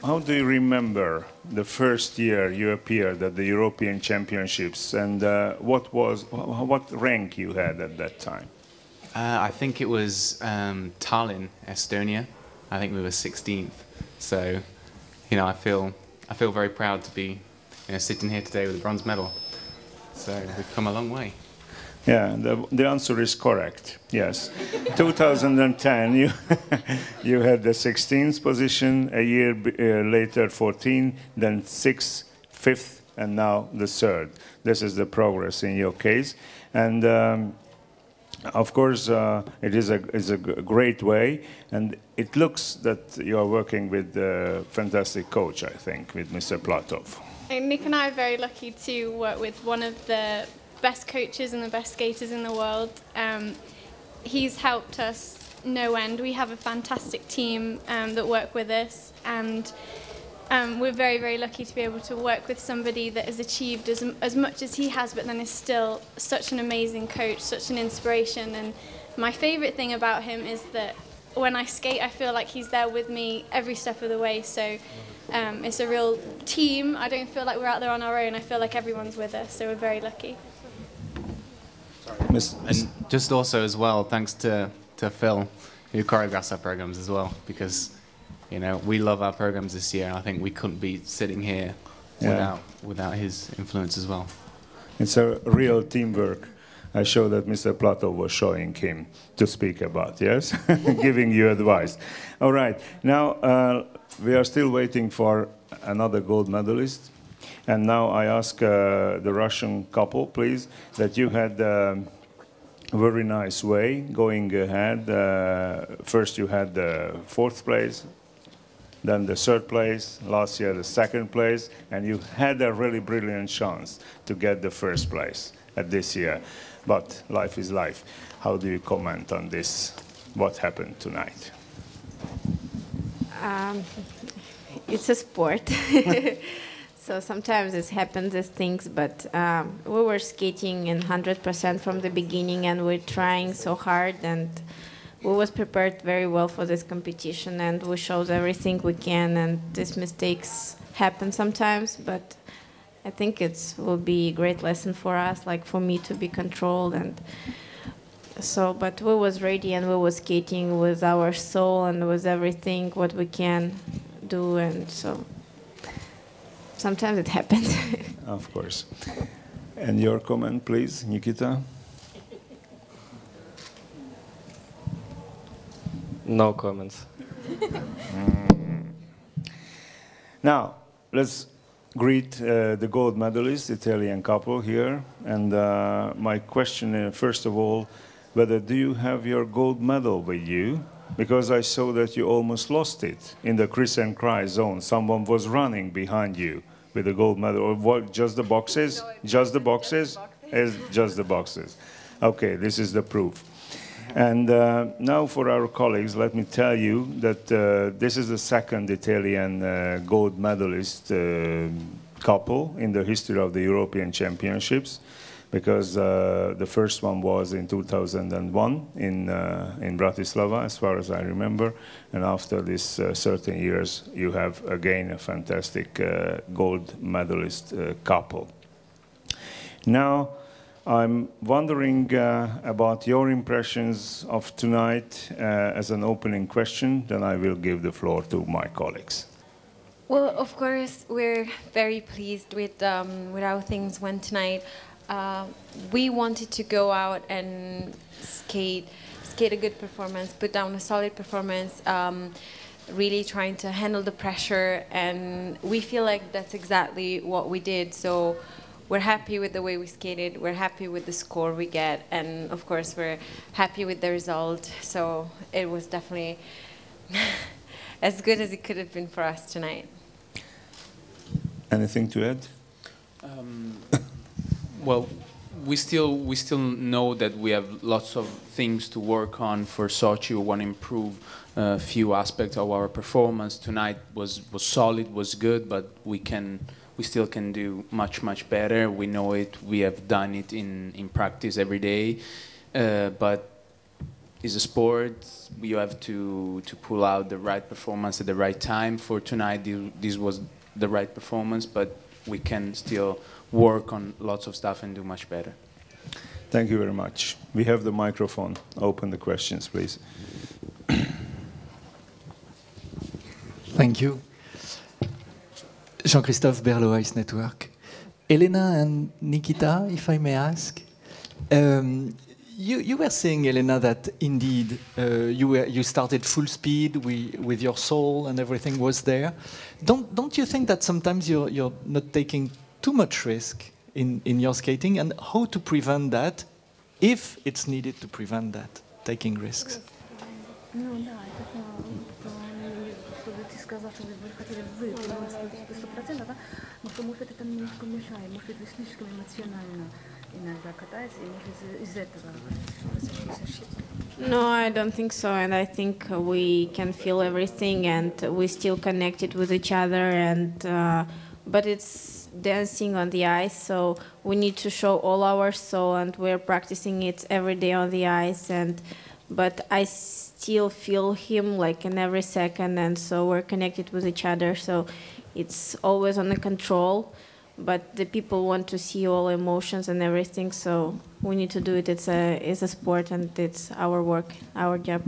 how do you remember the first year you appeared at the European Championships, and what rank you had at that time? I think it was Tallinn, Estonia. I think we were 16th. So, you know, I feel very proud to be, you know, sitting here today with a bronze medal. So we've come a long way. Yeah, the answer is correct. Yes, 2010 you had the 16th position. A year later 14, then 6th, 5th, and now the 3rd. This is the progress in your case, and of course it is a great way, and it looks that you are working with a fantastic coach. I think with Mr. Platov. Nick and I are very lucky to work with one of the best coaches and the best skaters in the world. He's helped us no end. We have a fantastic team that work with us, and we're very, very lucky to be able to work with somebody that has achieved as much as he has, but then is still such an amazing coach, such an inspiration. And my favorite thing about him is that when I skate, I feel like he's there with me every step of the way. So it's a real team. I don't feel like we're out there on our own. I feel like everyone's with us, so we're very lucky. And just also as well, thanks to Phil, who choreographs our programs as well, because, you know, we love our programs this year, and I think we couldn't be sitting here without his influence as well. It's a real teamwork. I show that Mr. Platov was showing him to speak about, yes? Giving you advice. All right, now we are still waiting for another gold medalist. And now I ask the Russian couple, please, that you had a very nice way going ahead. First you had the 4th place, then the 3rd place, last year the 2nd place, and you had a really brilliant chance to get the 1st place at this year. But life is life. How do you comment on this? What happened tonight? It's a sport. So sometimes it happens, these things, but we were skating in 100% from the beginning, and we're trying so hard, and we was prepared very well for this competition, and we showed everything we can, and these mistakes happen sometimes, but I think it will be a great lesson for us, like for me to be controlled, and so, but we was ready, and we was skating with our soul and with everything what we can do, and so sometimes it happens. Of course. And your comment, please, Nikita? No comments. Now, let's greet the gold medalist, Italian couple here. And my question is, first of all, whether do you have your gold medal with you? Because I saw that you almost lost it in the Chris and Cry zone. Someone was running behind you with the gold medal. Or what, just the boxes? Just the boxes? Just the boxes. Okay, this is the proof. And now for our colleagues, let me tell you that this is the 2nd Italian gold medalist couple in the history of the European Championships, because the first one was in 2001 in Bratislava, as far as I remember. And after this 13 years, you have again a fantastic gold medalist couple. Now, I'm wondering about your impressions of tonight as an opening question, then I will give the floor to my colleagues. Well, of course, we're very pleased with how things went tonight. We wanted to go out and skate a good performance, put down a solid performance, really trying to handle the pressure, and we feel like that's exactly what we did. So we're happy with the way we skated, we're happy with the score we get, and of course we're happy with the result. So it was definitely as good as it could have been for us tonight. Anything to add? Well, we still know that we have lots of things to work on for Sochi. We want to improve a few aspects of our performance. Tonight was solid, was good, but we still can do much better. We know it. We have done it in practice every day. But is a sport. You have to pull out the right performance at the right time. For tonight, this was the right performance, but we can still work on lots of stuff and do much better. Thank you very much. We have the microphone. Open the questions, please. Thank you. Jean-Christophe Berlo, Ice Network. Elena and Nikita, if I may ask, you were saying, Elena, that indeed you started full speed with your soul and everything was there. Don't you think that sometimes you're not taking too much risk in your skating, and how to prevent that, if it's needed to prevent that, taking risks? No, I don't think so, and I think we can feel everything, and we still connected with each other, and but it's dancing on the ice, so we need to show all our soul, and we're practicing it every day on the ice, but I still feel him like in every second, and so we're connected with each other, so it's always under control, but the people want to see all emotions and everything, so we need to do it. It's a sport, and it's our work, our job.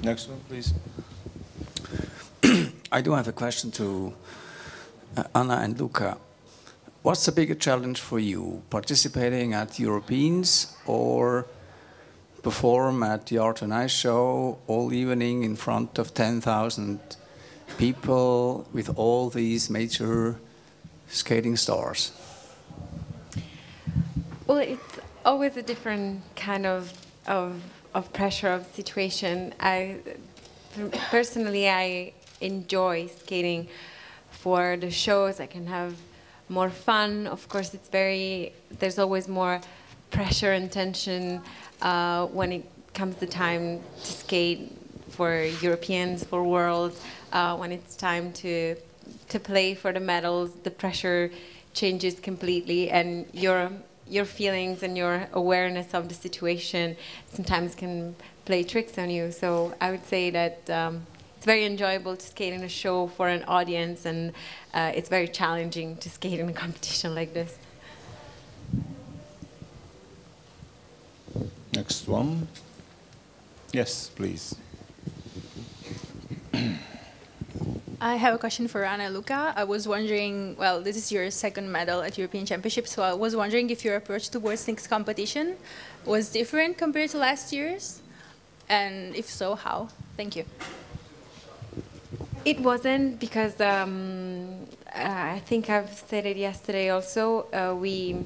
Next one, please. I do have a question to Anna and Luca. What's the bigger challenge for you, participating at Europeans or perform at the Art and Ice Show all evening in front of 10,000 people with all these major skating stars? Well, it's always a different kind of pressure, of situation. Personally, I enjoy skating for the shows. I can have more fun. Of course, there's always more pressure and tension when it comes the time to skate for Europeans, for Worlds. When it's time to play for the medals, the pressure changes completely, and your feelings and your awareness of the situation sometimes can play tricks on you. So I would say that it's very enjoyable to skate in a show for an audience, and it's very challenging to skate in a competition like this. Next one. Yes, please. I have a question for Anna and Luca. I was wondering, well, this is your second medal at European Championships, so I was wondering if your approach towards next competition was different compared to last year's, and if so, how? Thank you. It wasn't, because I think I've said it yesterday also, we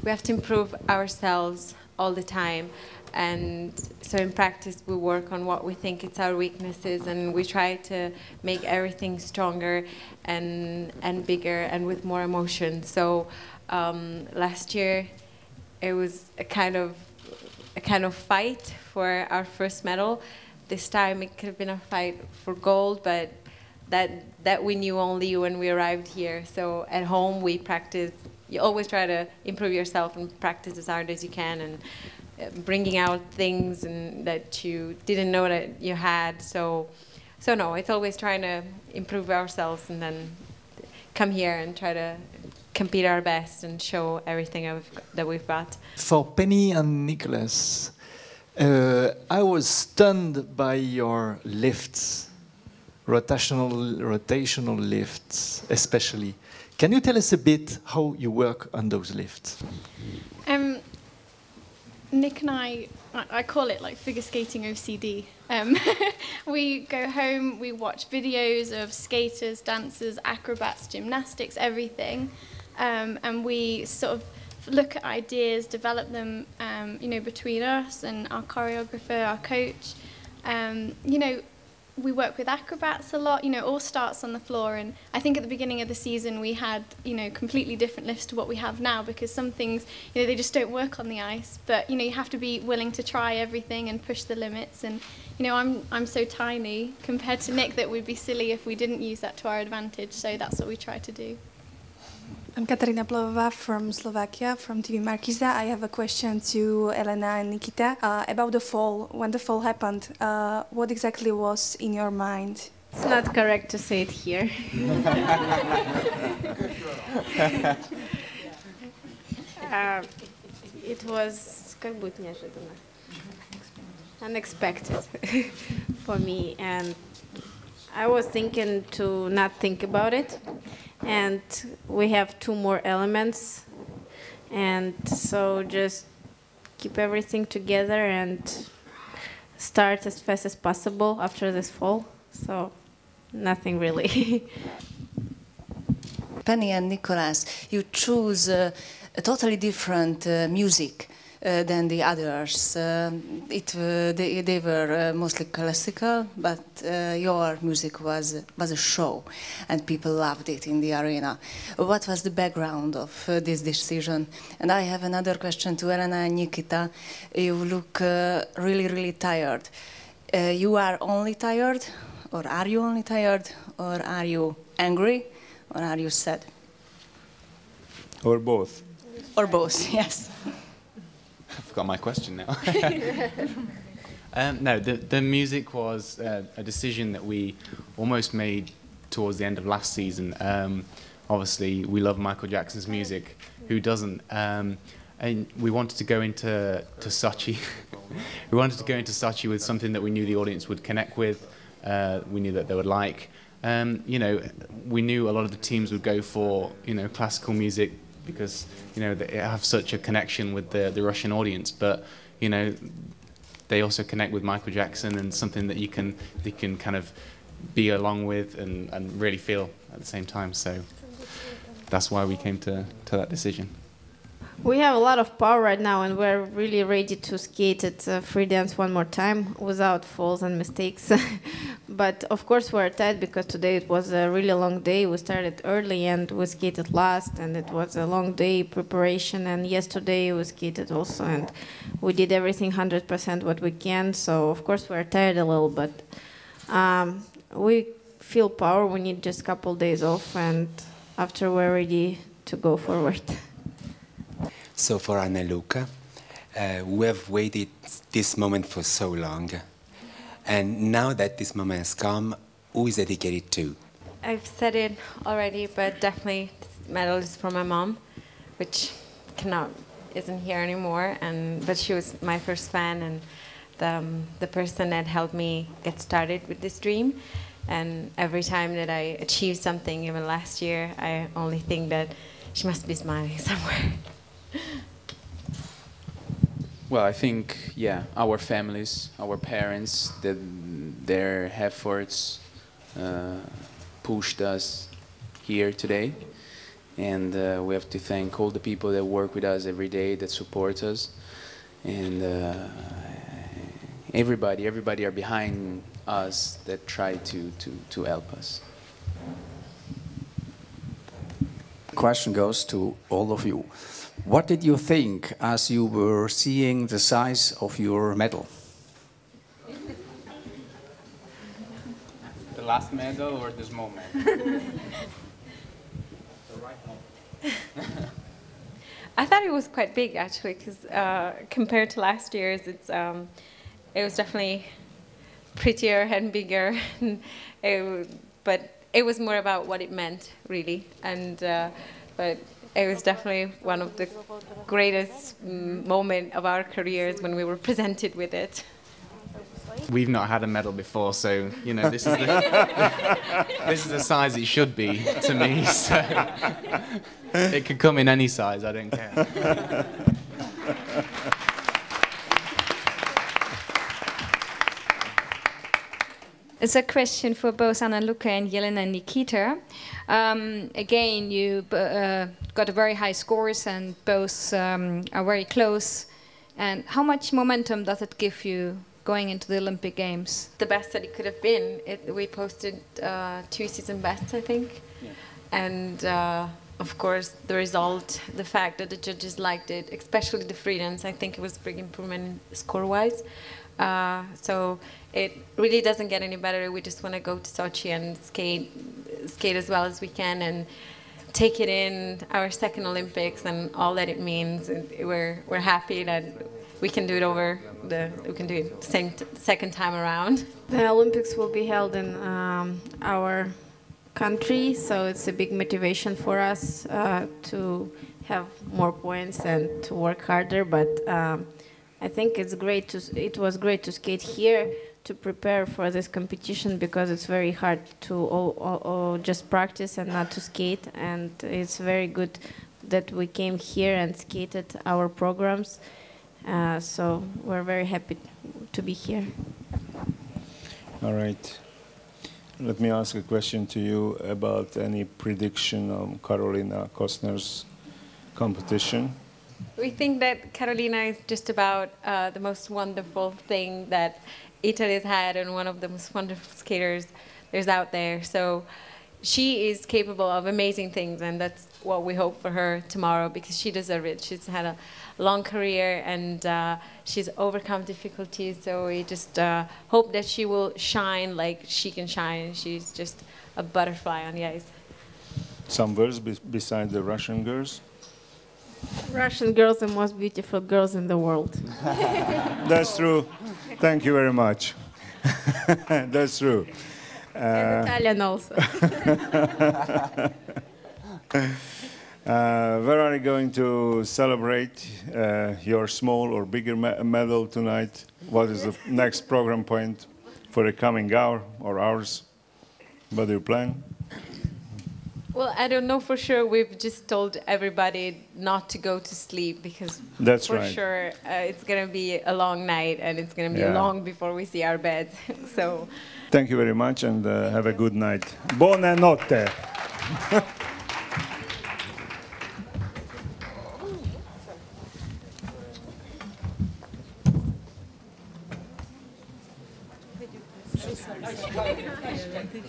have to improve ourselves all the time. And so in practice, we work on what we think it's our weaknesses, and we try to make everything stronger and bigger and with more emotion. So last year, it was a kind of fight for our first medal. This time, it could have been a fight for gold, but that we knew only when we arrived here. So at home, we practice. You always try to improve yourself and practice as hard as you can, and bringing out things that you didn't know that you had. So no, it's always trying to improve ourselves and then come here and try to compete our best and show everything that we've got. For Penny and Nicholas, I was stunned by your lifts, rotational lifts especially. Can you tell us a bit how you work on those lifts? Nick and I call it like figure skating OCD. We go home, we watch videos of skaters, dancers, acrobats, gymnastics, everything, and we sort of look at ideas, develop them, between us and our choreographer, our coach. We work with acrobats a lot, all starts on the floor, and I think at the beginning of the season we had, completely different lifts to what we have now, because some things, they just don't work on the ice, but, you have to be willing to try everything and push the limits, and, I'm so tiny compared to Nick that we'd be silly if we didn't use that to our advantage, so that's what we try to do. I'm Katarina Plavova from Slovakia, from TV Markiza. I have a question to Elena and Nikita about the fall. When the fall happened, what exactly was in your mind? It's not correct to say it here. It was unexpected for me, and I was thinking to not think about it, and we have 2 more elements, and so just keep everything together and start as fast as possible after this fall. So nothing really. Penny and Nicholas, you choose a totally different music than the others. They were mostly classical, but your music was a show, and people loved it in the arena. What was the background of this decision? And I have another question to Elena and Nikita. You look really, really tired. You are only tired, or are you only tired, or are you angry, or are you sad? Or both. Or both, yes. I forgot my question now. No, the music was a decision that we almost made towards the end of last season. Obviously, we love Michael Jackson's music. Who doesn't? And we wanted to go into Sochi. We wanted to go into Sochi with something that we knew the audience would connect with. We knew that they would like. You know, we knew a lot of the teams would go for classical music, because they have such a connection with the Russian audience, but they also connect with Michael Jackson, and something that they can kind of be along with and really feel at the same time. So that's why we came to that decision. We have a lot of power right now, and we're really ready to skate at free dance one more time without falls and mistakes. But of course we're tired because today it was a really long day. We started early and we skated last, and it was a long day preparation. And yesterday we skated also, and we did everything 100% what we can. So of course we're tired a little, but we feel power. We need just a couple days off, and after we're ready to go forward. So for Anna Luca, we have waited this moment for so long. And now that this moment has come, who is dedicated to? I've said it already, but definitely this medal is for my mom, which isn't here anymore. But she was my first fan, and the person that helped me get started with this dream. And every time that I achieve something, even last year, I only think that she must be smiling somewhere. Well, I think, our families, our parents, their efforts pushed us here today. And we have to thank all the people that work with us every day, that support us. And everybody are behind us that try to help us. The question goes to all of you. What did you think as you were seeing the size of your medal? The last medal or this moment? I thought it was quite big, actually, because compared to last year's, it was definitely prettier and bigger. But it was more about what it meant, really. But it was definitely one of the greatest moments of our careers when we were presented with it. We've not had a medal before, so this is the size it should be to me. So it could come in any size. I don't care. It's a question for both Anna Luca and Jelena and Nikita. Again, you got a very high scores, and both are very close. And how much momentum does it give you going into the Olympic Games? The best that it could have been. We posted 2 season bests, I think. Yeah. And of course, the result, the fact that the judges liked it, especially the free dance, I think it was a big improvement score-wise. So it really doesn't get any better. We just want to go to Sochi and skate as well as we can, and take it in, our second Olympics and all that it means. And we're happy that we can do it we can do it second time around. The Olympics will be held in our country, so it's a big motivation for us to have more points and to work harder. But I think it was great to skate here to prepare for this competition, because it's very hard to just practice and not to skate. And it's very good that we came here and skated our programs. So we're very happy to be here. All right. Let me ask a question to you about any prediction on Karolina Kostner's competition. We think that Carolina is just about the most wonderful thing that Italy has had, and one of the most wonderful skaters there's out there. So she is capable of amazing things, and that's what we hope for her tomorrow, because she deserves it. She's had a long career, and she's overcome difficulties, so we just hope that she will shine like she can shine. She's just a butterfly on the ice. Some words besides the Russian girls? Russian girls are the most beautiful girls in the world. That's true. Thank you very much. That's true. And Italian also. Where are you going to celebrate your small or bigger medal tonight? What is the next program point for the coming hour or hours? What do you plan? Well, I don't know for sure. We've just told everybody not to go to sleep, because that's for right. sure it's going to be a long night, and it's going to be long before we see our beds. So thank you very much, and have a good night. Buonanotte. Thank you.